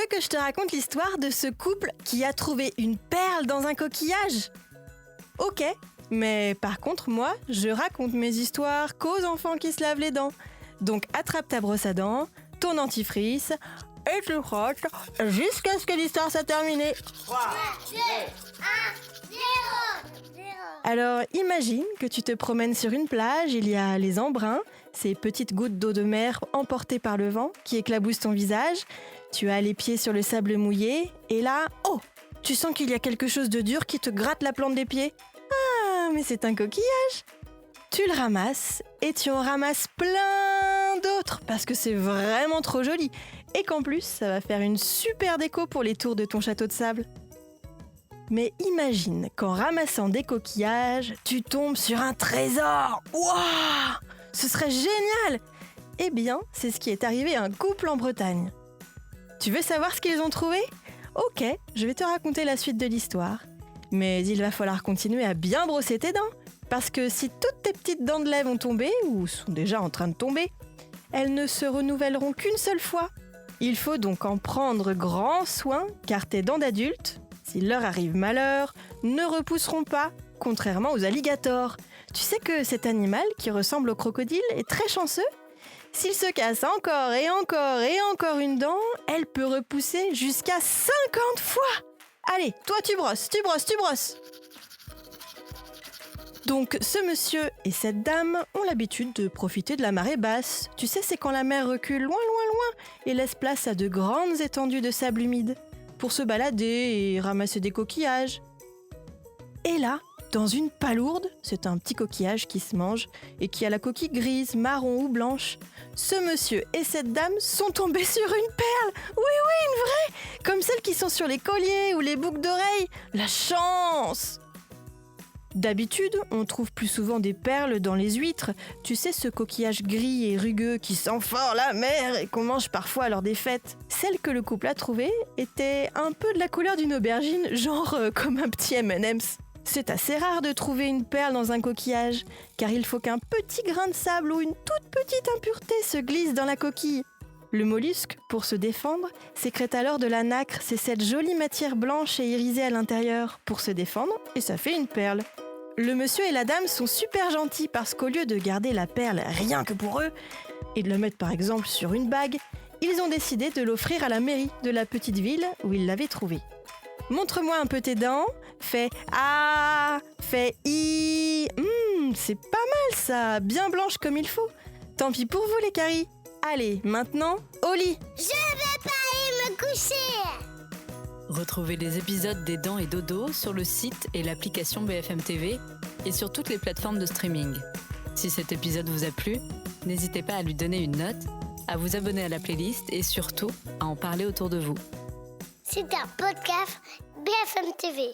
que je te raconte l'histoire de ce couple qui a trouvé une perle dans un coquillage? Ok, mais par contre, moi, je raconte mes histoires qu'aux enfants qui se lavent les dents. Donc attrape ta brosse à dents, ton dentifrice, et tu frottes jusqu'à ce que l'histoire soit terminée. 3, 2, 1, 0. Alors imagine que tu te promènes sur une plage, il y a les embruns, ces petites gouttes d'eau de mer emportées par le vent qui éclaboussent ton visage. Tu as les pieds sur le sable mouillé et là, oh, tu sens qu'il y a quelque chose de dur qui te gratte la plante des pieds. Ah, mais c'est un coquillage. Tu le ramasses et tu en ramasses plein d'autres parce que c'est vraiment trop joli et qu'en plus, ça va faire une super déco pour les tours de ton château de sable. Mais imagine qu'en ramassant des coquillages, tu tombes sur un trésor. Waouh! Ce serait génial! Eh bien, c'est ce qui est arrivé à un couple en Bretagne. Tu veux savoir ce qu'ils ont trouvé? Ok, je vais te raconter la suite de l'histoire. Mais il va falloir continuer à bien brosser tes dents. Parce que si toutes tes petites dents de lait vont tomber, ou sont déjà en train de tomber, elles ne se renouvelleront qu'une seule fois. Il faut donc en prendre grand soin, car tes dents d'adulte, s'il leur arrive malheur, ne repousseront pas, contrairement aux alligators. Tu sais que cet animal, qui ressemble au crocodile, est très chanceux. S'il se casse encore et encore et encore une dent, elle peut repousser jusqu'à 50 fois. Allez, toi tu brosses. Donc ce monsieur et cette dame ont l'habitude de profiter de la marée basse. Tu sais, c'est quand la mer recule loin et laisse place à de grandes étendues de sable humide pour se balader et ramasser des coquillages. Et là, dans une palourde, c'est un petit coquillage qui se mange et qui a la coquille grise, marron ou blanche. Ce monsieur et cette dame sont tombés sur une perle. Oui, une vraie, comme celles qui sont sur les colliers ou les boucles d'oreilles. La chance! D'habitude, on trouve plus souvent des perles dans les huîtres. Tu sais, ce coquillage gris et rugueux qui sent fort la mer et qu'on mange parfois lors des fêtes. Celle que le couple a trouvée était un peu de la couleur d'une aubergine, genre comme un petit M&M's. C'est assez rare de trouver une perle dans un coquillage, car il faut qu'un petit grain de sable ou une toute petite impureté se glisse dans la coquille. Le mollusque, pour se défendre, sécrète alors de la nacre, c'est cette jolie matière blanche et irisée à l'intérieur, pour se défendre, et ça fait une perle. Le monsieur et la dame sont super gentils parce qu'au lieu de garder la perle rien que pour eux, et de le mettre par exemple sur une bague, ils ont décidé de l'offrir à la mairie de la petite ville où ils l'avaient trouvée. Montre-moi un peu tes dents, fais A, fais I, c'est pas mal ça, bien blanche comme il faut. Tant pis pour vous les caries. Allez, maintenant, au lit. Je vais pas aller me coucher. Retrouvez les épisodes des Dents et Dodo sur le site et l'application BFM TV et sur toutes les plateformes de streaming. Si cet épisode vous a plu, n'hésitez pas à lui donner une note, à vous abonner à la playlist et surtout à en parler autour de vous. C'est un podcast BFM TV.